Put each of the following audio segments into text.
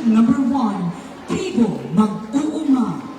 Team number 1, Tribo Mag-uuma.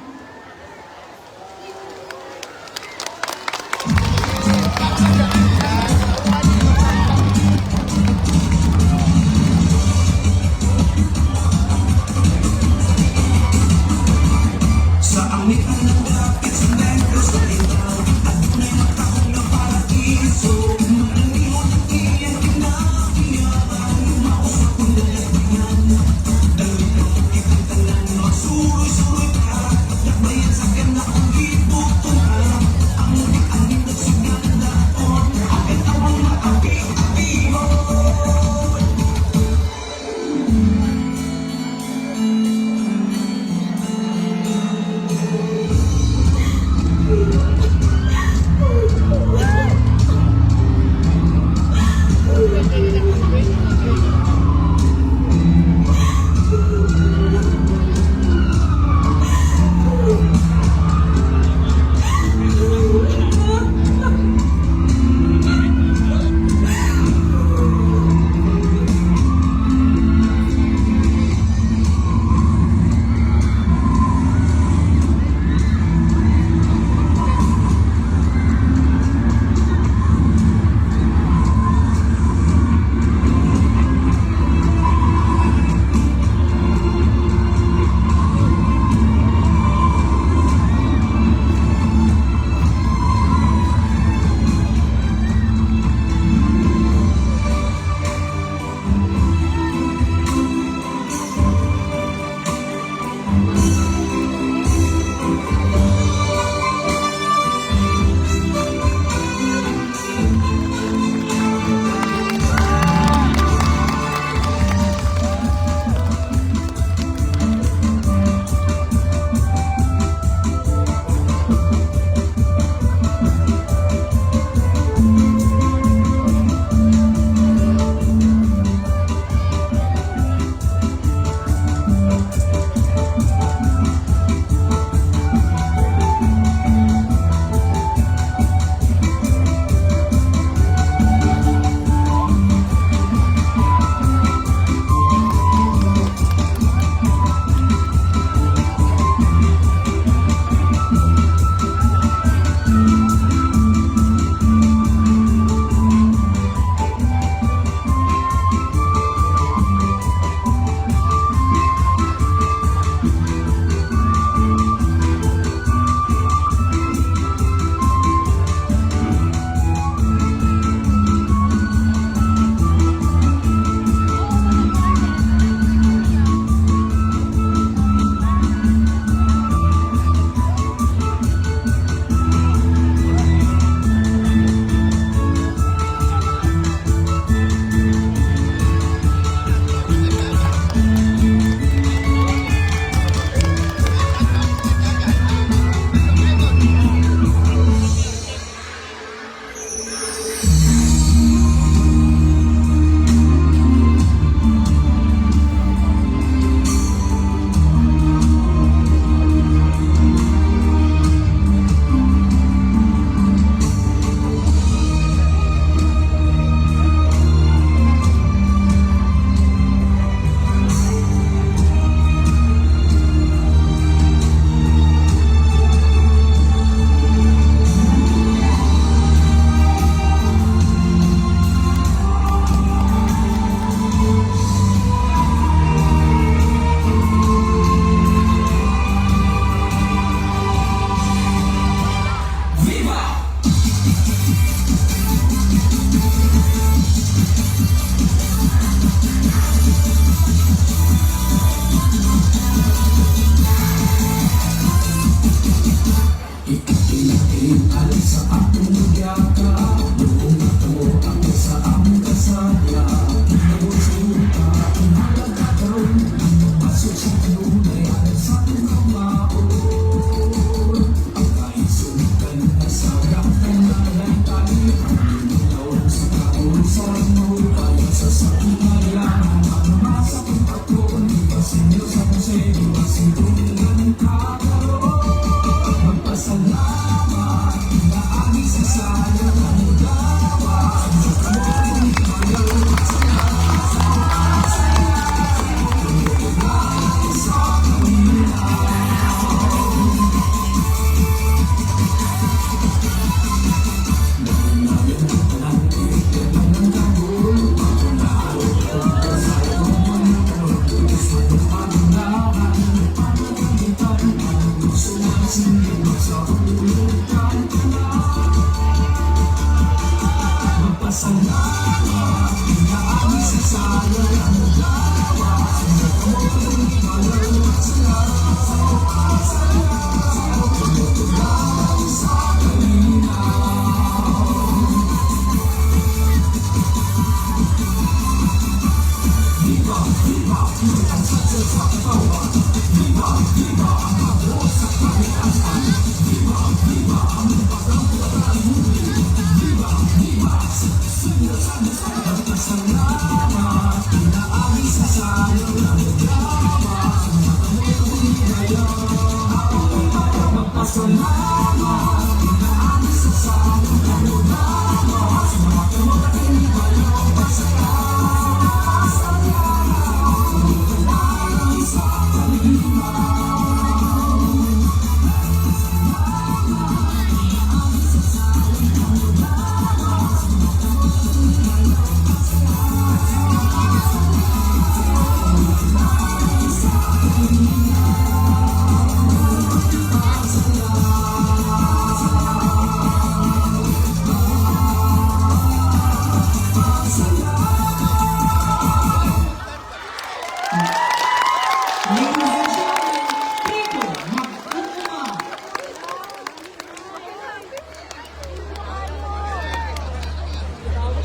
Ladies and gentlemen, Tito Mag-uuma.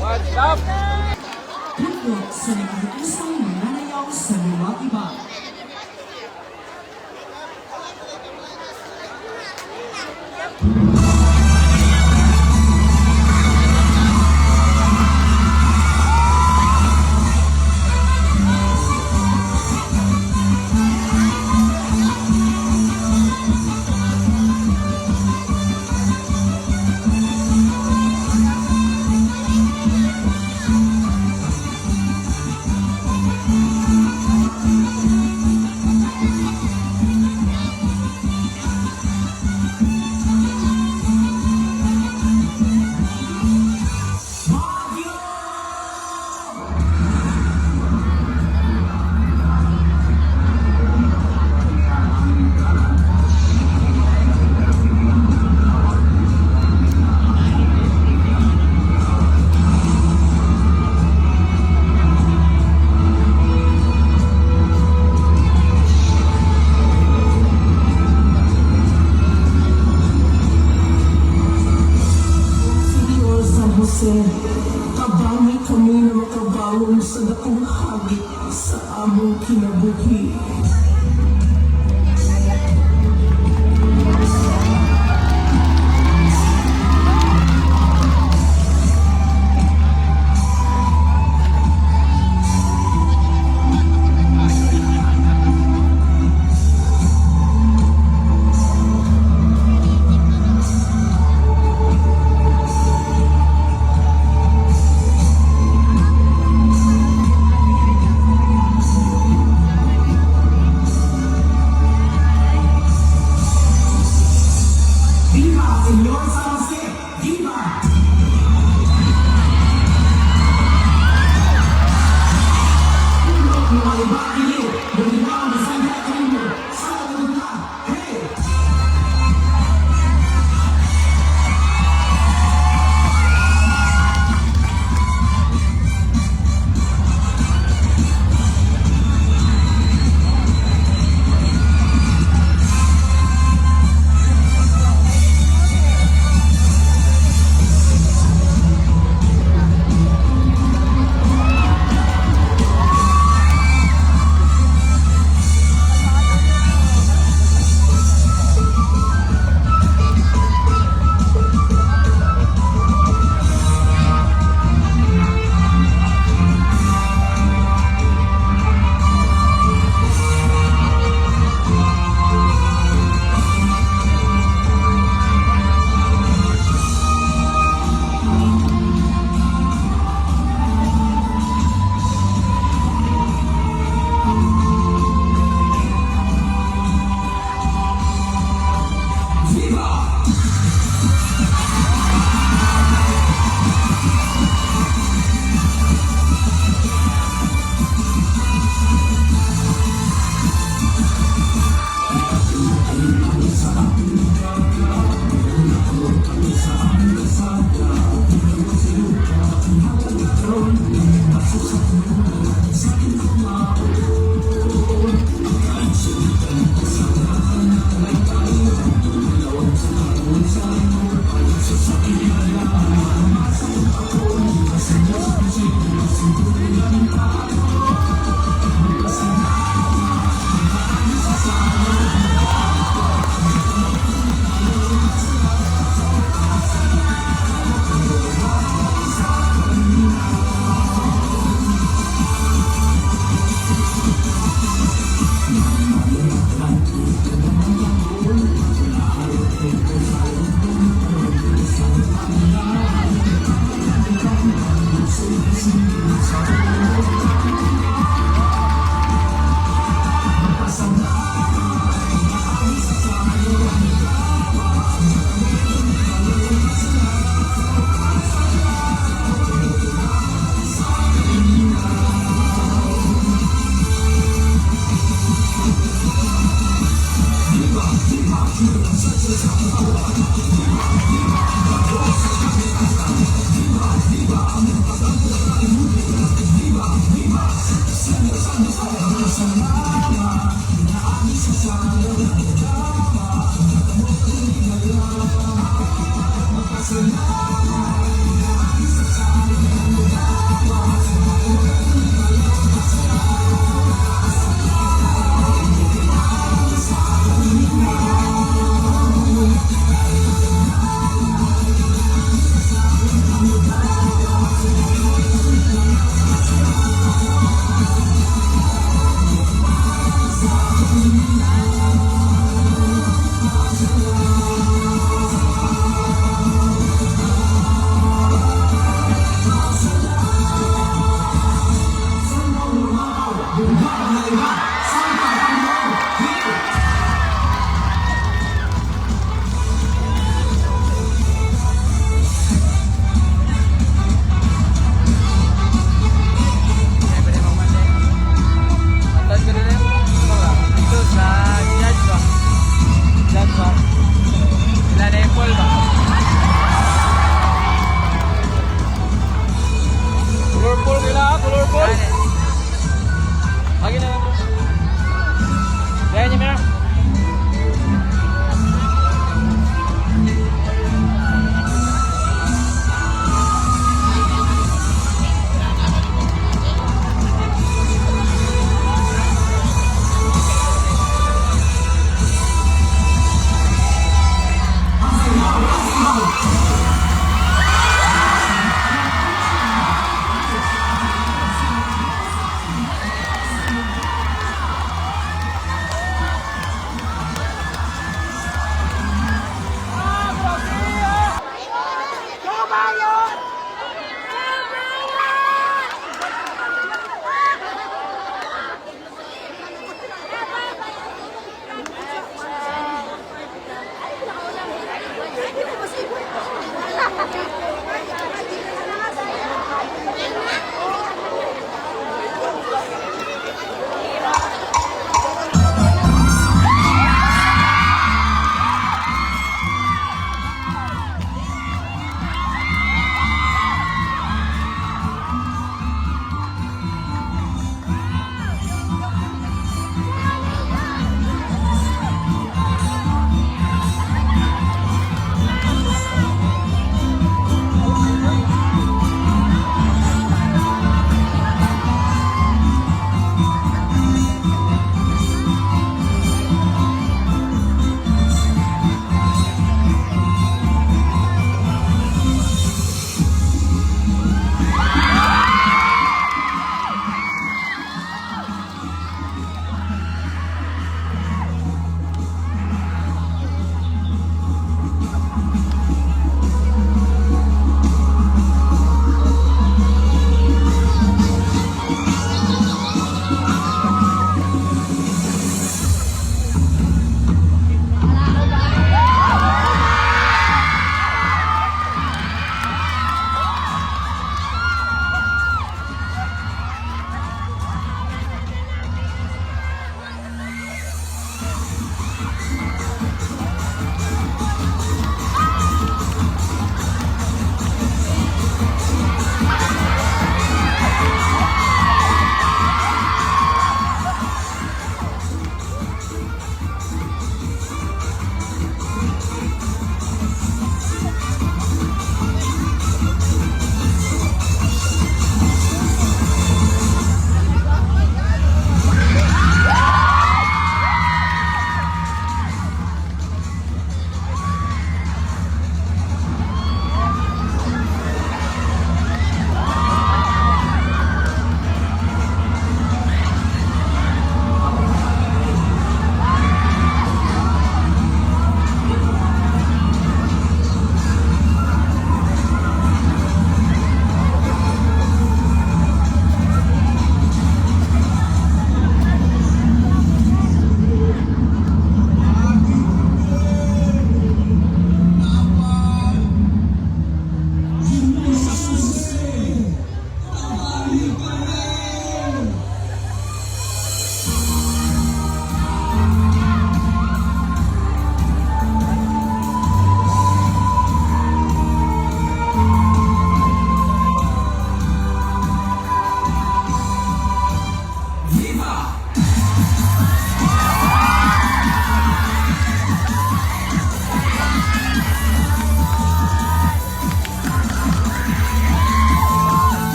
What's up? Tugtog sa nag-iisang mananayaw sa liwag iba. Kabangi kami na makabangon sa dakong hagit sa among kinabuhi.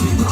Viva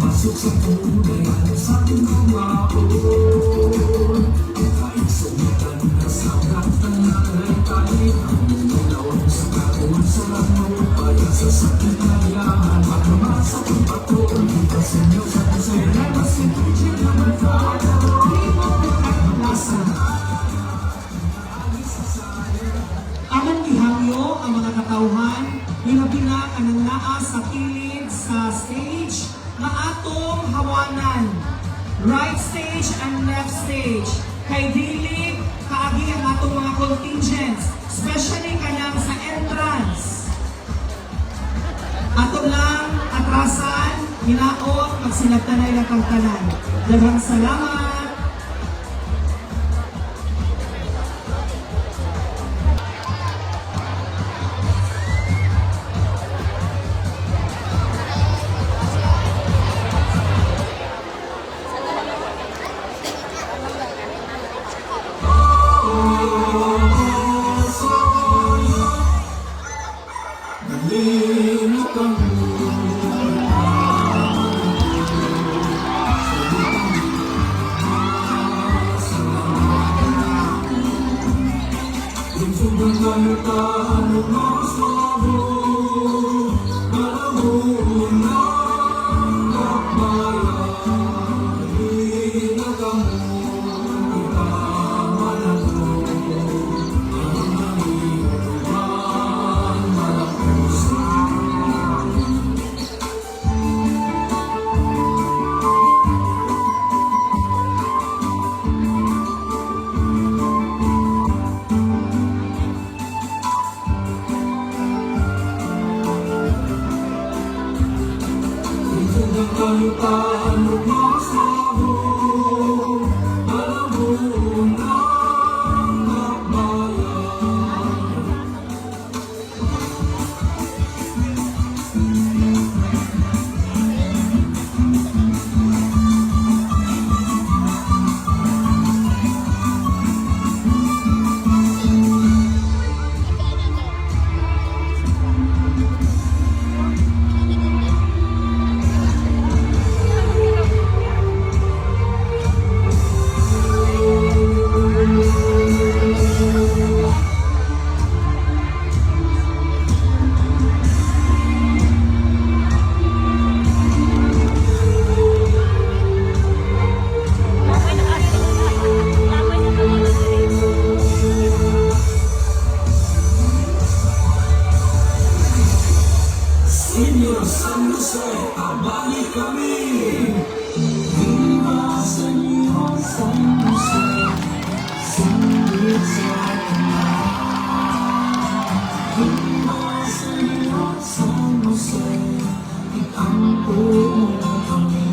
Pasok sa tunay, sa ating kumaon. Kahit sumitan na sa ng nanay-tay, ang nilawang sa kaon sa langaw, kaya sa sakit na yahan, magmamasa kong paton. Kasi niyo sa kusay na masintusin na magkakaroon, at nasa Amang gihangyo ang mga katawhan, hilabi na kanang naa sa kilid sa stage na atong hawanan. Right stage and left stage. Kay dili kaagi ang atong mga contingents, especially kanang sa entrance. Ato lang atrasan, hinaot, magsinagtanay lang kang tanan. Daghang salamat. Señor San Jose, abali kami. Viva Señor San Jose, sundit sa kanya. Viva Señor San Jose, itampo mo kami.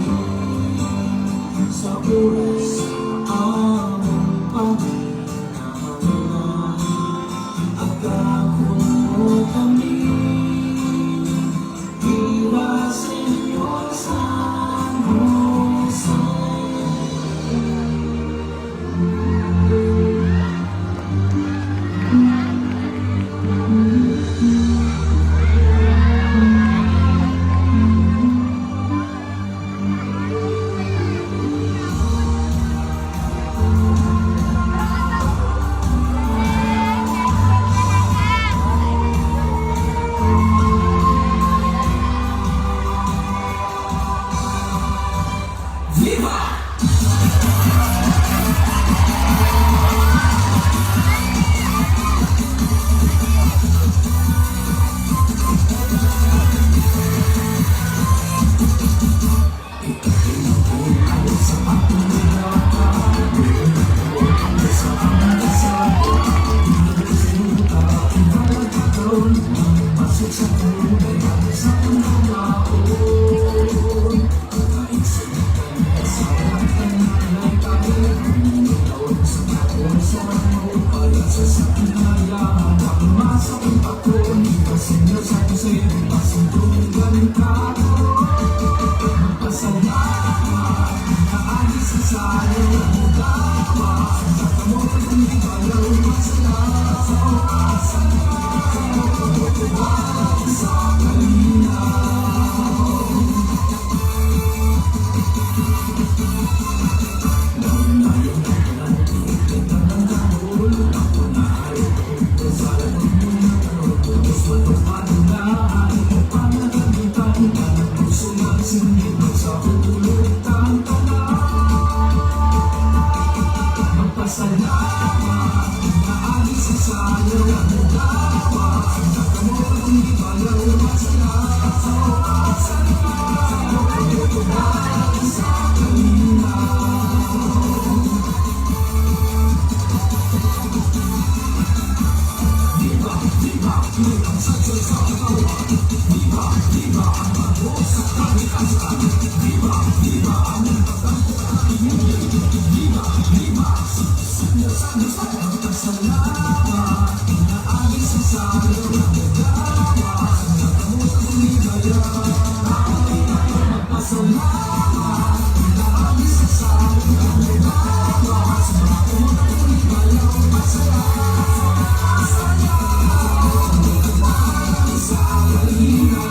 Sa oras among pagkakamay, agakon mo kami. Viva Señor San Jose. Sa kasi masundungan ka ko. Magpasalamat na agis sa sayo ang dawa. Sa mo kung di balaw masaya sa oasan ka. Tutuwag sa kalinaw. Naunayong nagkalantitin ka ng dahol. Ako na ay kasalan ng muna karoon. Tapos matupad na ay panagagitan ka ng puso ng singit sa putulog kang tanan. Magpasalamat na agis sa sayo ang dawa. Nakamot kung di balaw masaya sa oasan ka. Tutuwag sa kalinaw. Ang sadsya sa katawan. Diba ang bago sa kalikasan. Diba ang pagkakukain. Diba sana magpasalamat na agis sa sayo ang dawa. Nakamot ang ligaya. Magpasalamat na agis sa sayo ang dawa. Nakamot ang ligaya. Masaya sa kalinaw.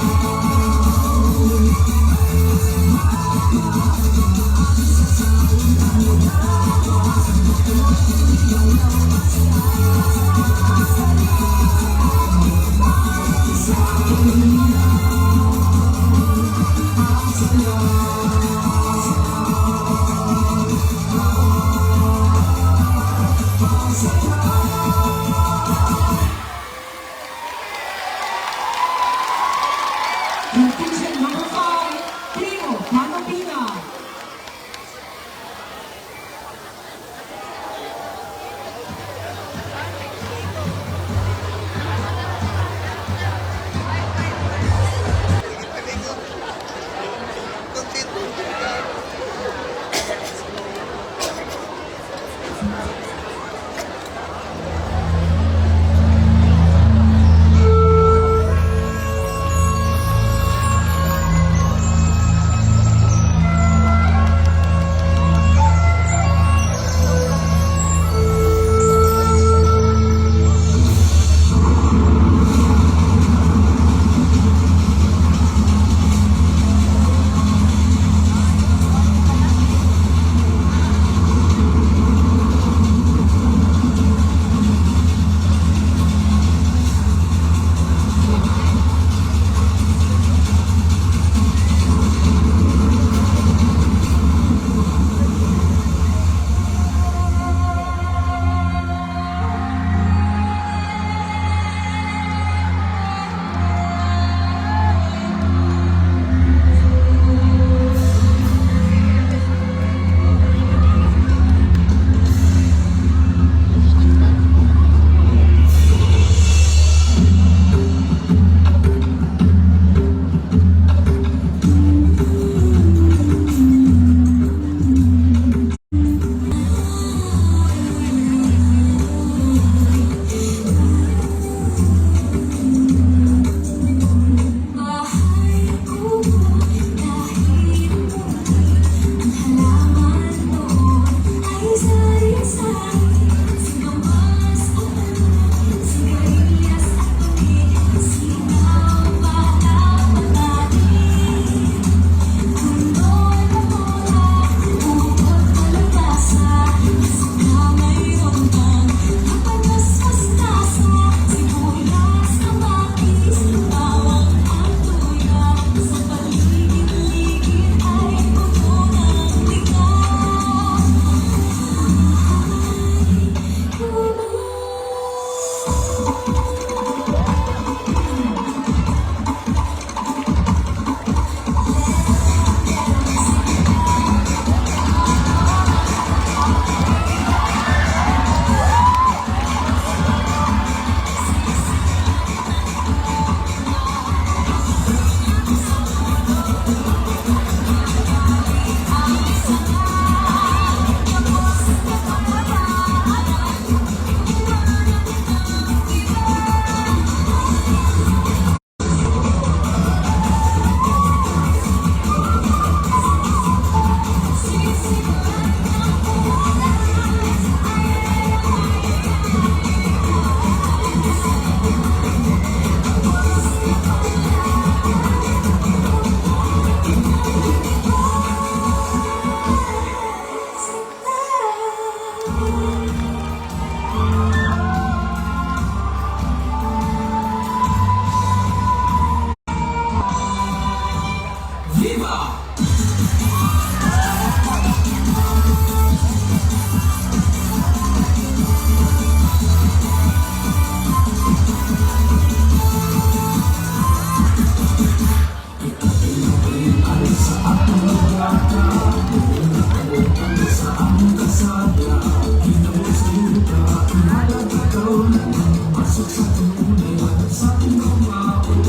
pumasok sa tunay at sa ating kawaon.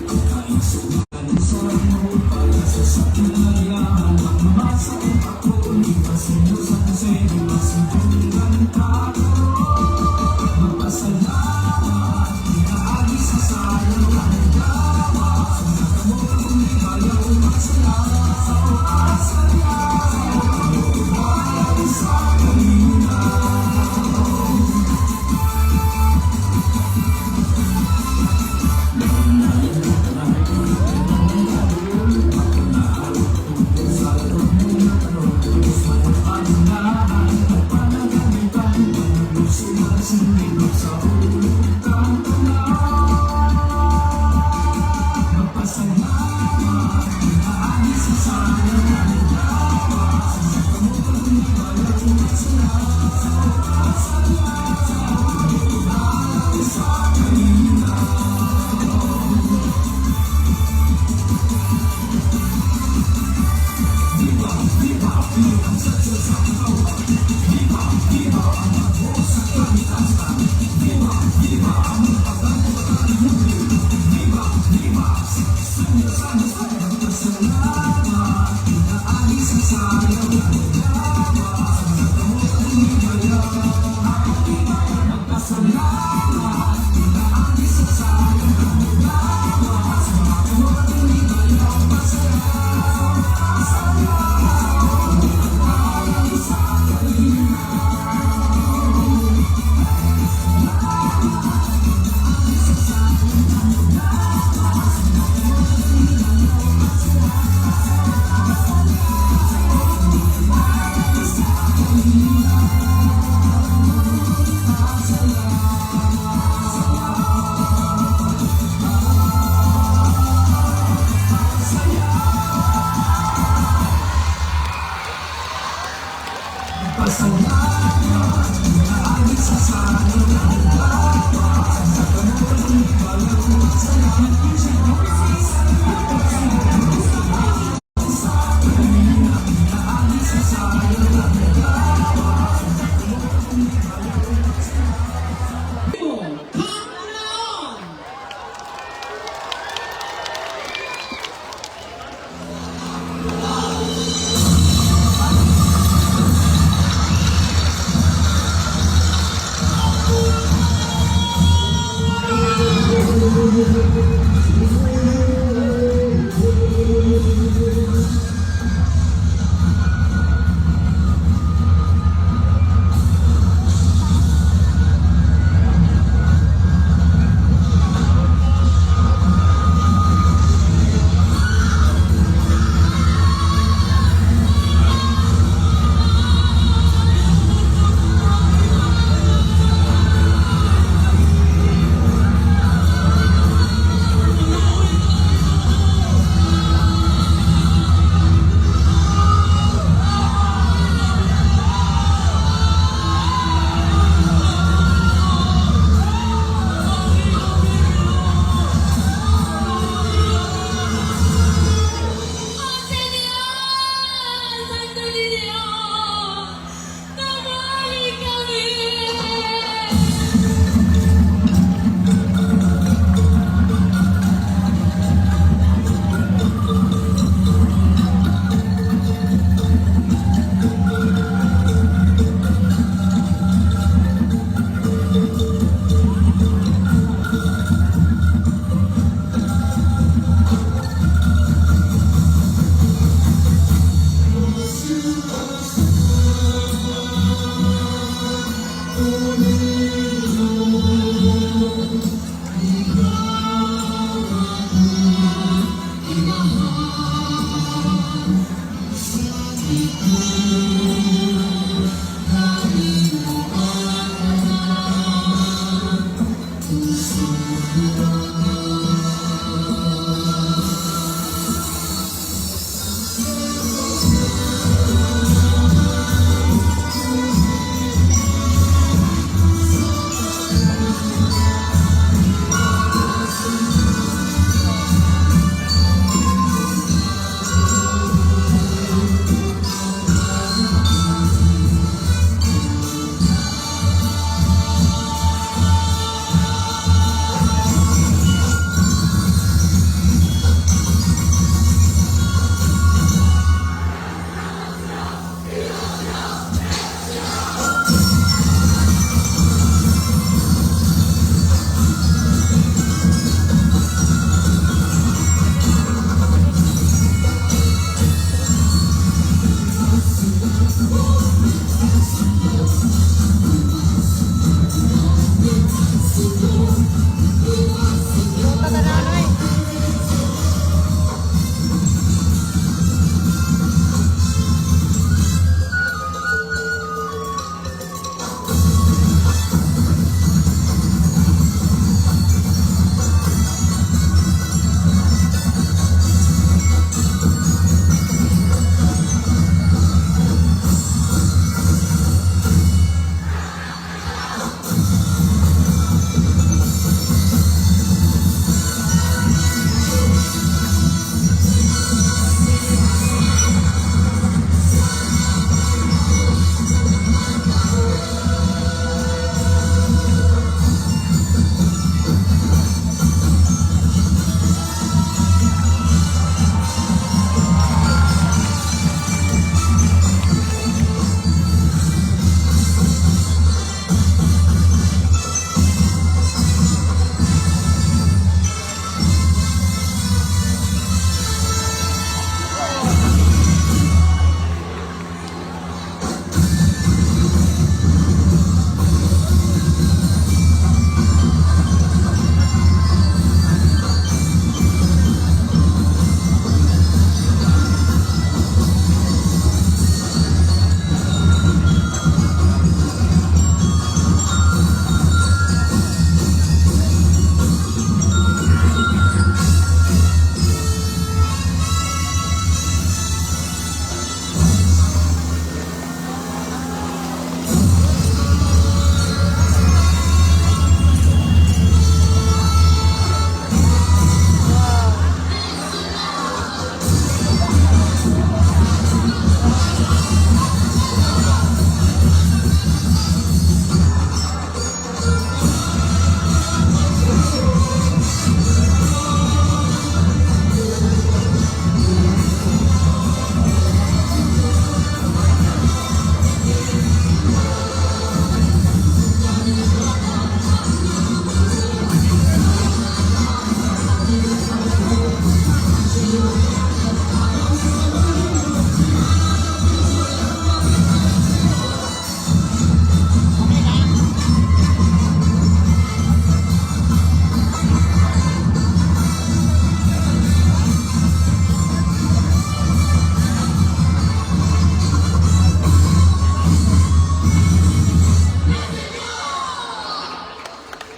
Kainsugan sa mahupaya sa sakinayan, magmamasa ang pakon, ipasin nyo sa kusay, masintunan kakaroon. Magpasalamat, inaagi sa sayang kahigawa, sa nakamot kung di bayaw masalamat sa oasaya, bayaw sa kalinaw. Viva ang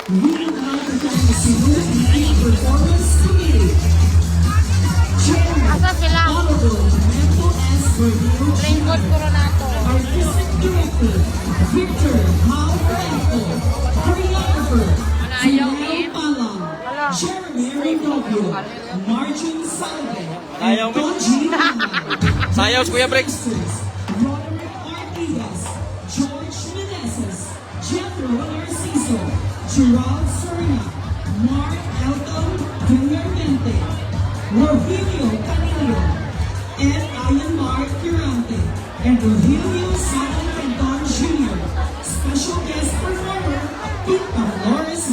We will now present the Cebu City Performance Committee. Chairman, Asa sila? Honorable Mento S. Bernil Rainbow Coronato. Artistic Director, Victor Mao Franco. Choreographer, ayaw, Janelle Kim? Palang. Wala. Jeremy Redovio, Margin Salve, Ayaw, and Donji Laman. Sayaw, Kuya Brex. Sisters, Roderick Artigas, George Meneses, Jethro Narciso, Gerald Serna, Mark Elton Villarmente, Rogelio Canillo, and Ian Mark Durante, and Rogelio Sally Canton Jr. Special guest performer, Tita Dolores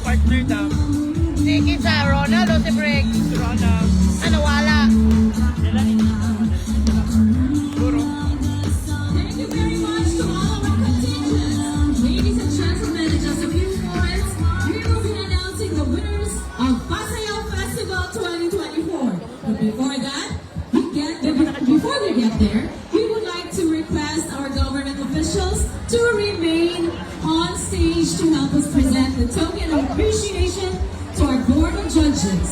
partner daw. Si Kidsa, Ronald o si Briggs? Ronald. Ano, wala? Thank you very much to all of our contingents. Ladies and gentlemen, in just a few moments, we will be announcing the winners of Paseo Festival 2024. But before that, before we get there, we would like to request our government officials to remain on stage to help us present the token of appreciation to our board of judges.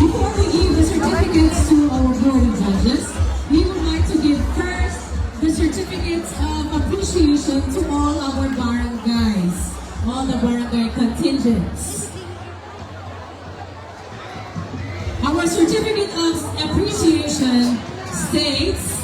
Before we give the certificates to our board of judges, we would like to give first the certificates of appreciation to all our barangays, all the barangay contingents. Our certificate of appreciation states,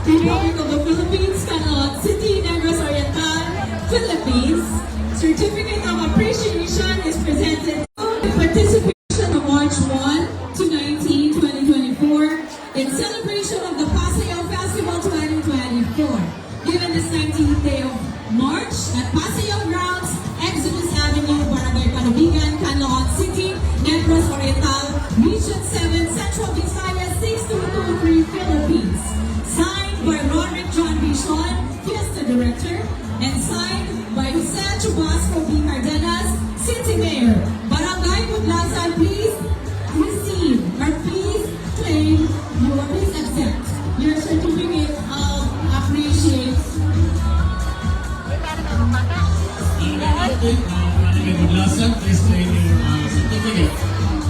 Republic of the Philippines, Canot City, Negros Oriental, Philippines. Certificate of appreciation is presented to the participation of March 1 to 19, 2024 in celebration of the Paseo Festival 2024. Given this 19th day of March at Paseo Grounds, Exodus Avenue, Barangay Panabigan, Canot City, Negros Oriental, Region 7, Central Visayas, 6223, Philippines. Signed by Roderick John Bishon, Fiesta Director, and signed by Jose Chubasco B. Cardenas, City Mayor. Barangay Budlasan, please receive or please claim please accept your certificate of appreciation. Good lesson. Please claim your certificate.